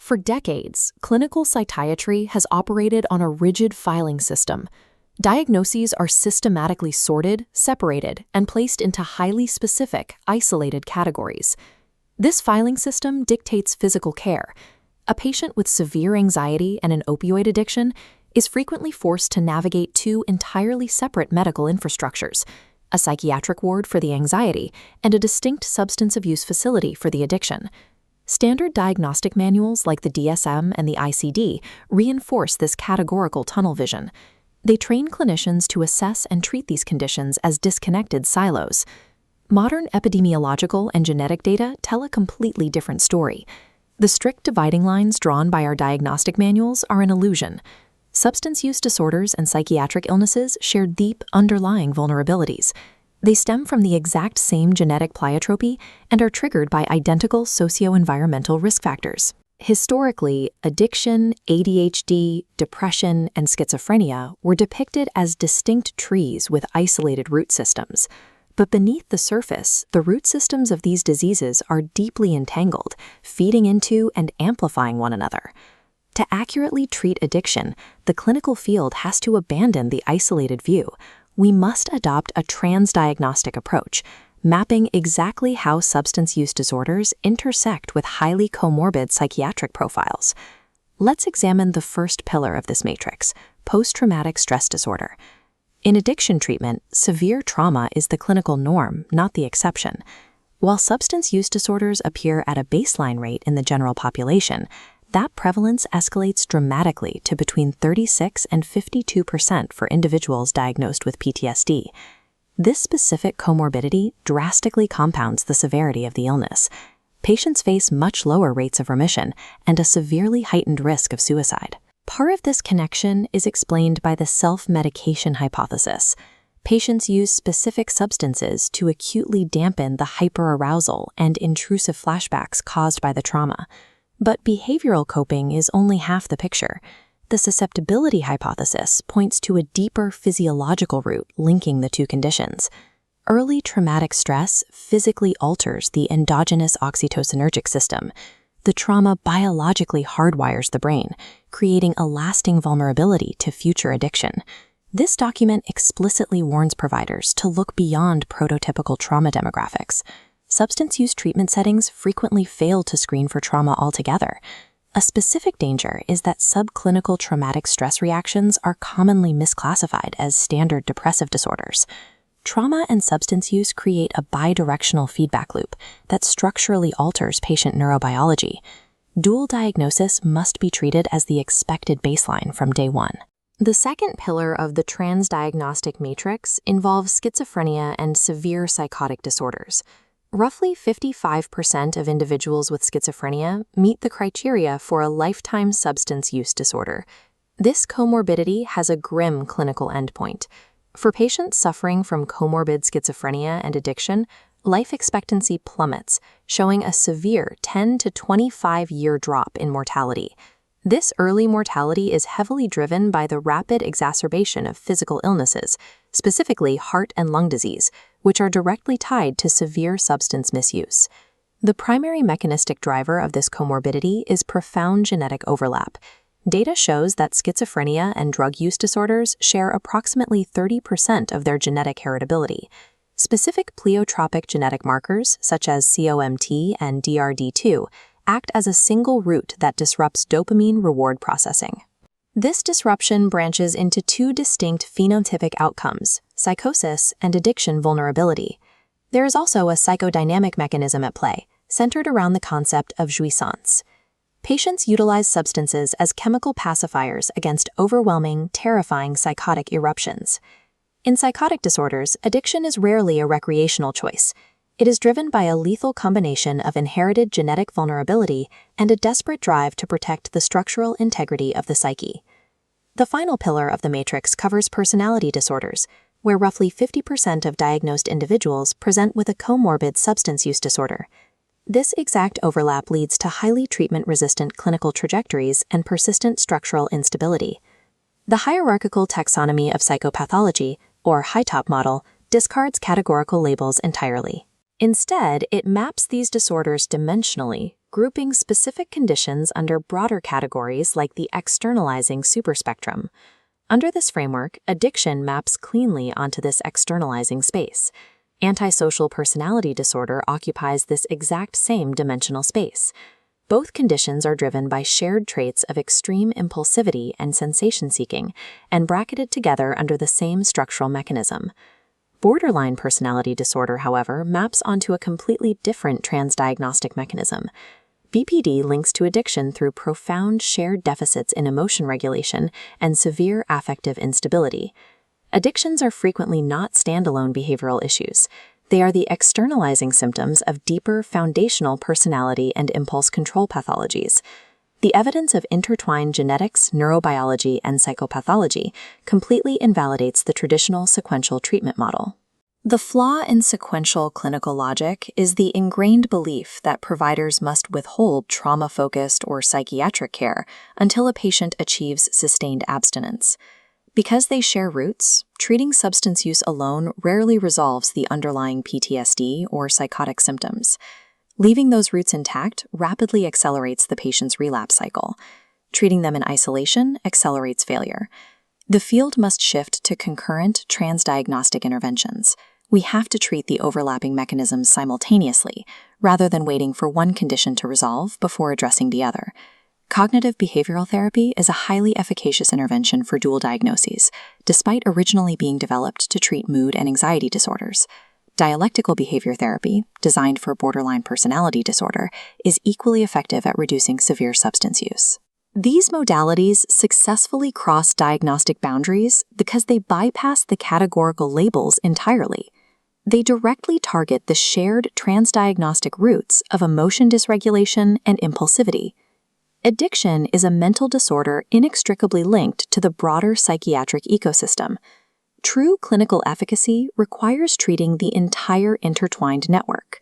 For decades, clinical psychiatry has operated on a rigid filing system. Diagnoses are systematically sorted, separated, and placed into highly specific, isolated categories. This filing system dictates physical care. A patient with severe anxiety and an opioid addiction is frequently forced to navigate two entirely separate medical infrastructures: a psychiatric ward for the anxiety and a distinct substance abuse facility for the addiction. Standard diagnostic manuals like the DSM and the ICD reinforce this categorical tunnel vision. They train clinicians to assess and treat these conditions as disconnected silos. Modern epidemiological and genetic data tell a completely different story. The strict dividing lines drawn by our diagnostic manuals are an illusion. Substance use disorders and psychiatric illnesses share deep underlying vulnerabilities. They stem from the exact same genetic pleiotropy and are triggered by identical socio-environmental risk factors. Historically, addiction, ADHD, depression, and schizophrenia were depicted as distinct trees with isolated root systems. But beneath the surface, the root systems of these diseases are deeply entangled, feeding into and amplifying one another. To accurately treat addiction, the clinical field has to abandon the isolated view. We must adopt a transdiagnostic approach, mapping exactly how substance use disorders intersect with highly comorbid psychiatric profiles. Let's examine the first pillar of this matrix: post-traumatic stress disorder. In addiction treatment, severe trauma is the clinical norm, not the exception. While substance use disorders appear at a baseline rate in the general population, that prevalence escalates dramatically to between 36 and 52% for individuals diagnosed with PTSD. This specific comorbidity drastically compounds the severity of the illness. Patients face much lower rates of remission and a severely heightened risk of suicide. Part of this connection is explained by the self-medication hypothesis. Patients use specific substances to acutely dampen the hyperarousal and intrusive flashbacks caused by the trauma. But behavioral coping is only half the picture. The susceptibility hypothesis points to a deeper physiological root linking the two conditions. Early traumatic stress physically alters the endogenous oxytocinergic system. The trauma biologically hardwires the brain, creating a lasting vulnerability to future addiction. This document explicitly warns providers to look beyond prototypical trauma demographics. Substance use treatment settings frequently fail to screen for trauma altogether. A specific danger is that subclinical traumatic stress reactions are commonly misclassified as standard depressive disorders. Trauma and substance use create a bidirectional feedback loop that structurally alters patient neurobiology. Dual diagnosis must be treated as the expected baseline from day one. The second pillar of the transdiagnostic matrix involves schizophrenia and severe psychotic disorders. Roughly 55% of individuals with schizophrenia meet the criteria for a lifetime substance use disorder. This comorbidity has a grim clinical endpoint. For patients suffering from comorbid schizophrenia and addiction, life expectancy plummets, showing a severe 10 to 25-year drop in mortality. This early mortality is heavily driven by the rapid exacerbation of physical illnesses, specifically heart and lung disease, which are directly tied to severe substance misuse. The primary mechanistic driver of this comorbidity is profound genetic overlap. Data shows that schizophrenia and drug use disorders share approximately 30% of their genetic heritability. Specific pleiotropic genetic markers, such as COMT and DRD2, act as a single route that disrupts dopamine reward processing. This disruption branches into two distinct phenotypic outcomes: psychosis and addiction vulnerability. There is also a psychodynamic mechanism at play, centered around the concept of jouissance. Patients utilize substances as chemical pacifiers against overwhelming, terrifying psychotic eruptions. In psychotic disorders, addiction is rarely a recreational choice. It is driven by a lethal combination of inherited genetic vulnerability and a desperate drive to protect the structural integrity of the psyche. The final pillar of the matrix covers personality disorders, where roughly 50% of diagnosed individuals present with a comorbid substance use disorder. This exact overlap leads to highly treatment-resistant clinical trajectories and persistent structural instability. The hierarchical taxonomy of psychopathology, or high-top model, discards categorical labels entirely. Instead, it maps these disorders dimensionally, grouping specific conditions under broader categories like the externalizing superspectrum. Under this framework, addiction maps cleanly onto this externalizing space. Antisocial personality disorder occupies this exact same dimensional space. Both conditions are driven by shared traits of extreme impulsivity and sensation-seeking, and bracketed together under the same structural mechanism. Borderline personality disorder, however, maps onto a completely different transdiagnostic mechanism. BPD links to addiction through profound shared deficits in emotion regulation and severe affective instability. Addictions are frequently not standalone behavioral issues. They are the externalizing symptoms of deeper foundational personality and impulse control pathologies. The evidence of intertwined genetics, neurobiology, and psychopathology completely invalidates the traditional sequential treatment model. The flaw in sequential clinical logic is the ingrained belief that providers must withhold trauma-focused or psychiatric care until a patient achieves sustained abstinence. Because they share roots, treating substance use alone rarely resolves the underlying PTSD or psychotic symptoms. Leaving those roots intact rapidly accelerates the patient's relapse cycle. Treating them in isolation accelerates failure. The field must shift to concurrent transdiagnostic interventions. We have to treat the overlapping mechanisms simultaneously, rather than waiting for one condition to resolve before addressing the other. Cognitive behavioral therapy is a highly efficacious intervention for dual diagnoses, despite originally being developed to treat mood and anxiety disorders. Dialectical behavior therapy, designed for borderline personality disorder, is equally effective at reducing severe substance use. These modalities successfully cross diagnostic boundaries because they bypass the categorical labels entirely. They directly target the shared transdiagnostic roots of emotion dysregulation and impulsivity. Addiction is a mental disorder inextricably linked to the broader psychiatric ecosystem. True clinical efficacy requires treating the entire intertwined network.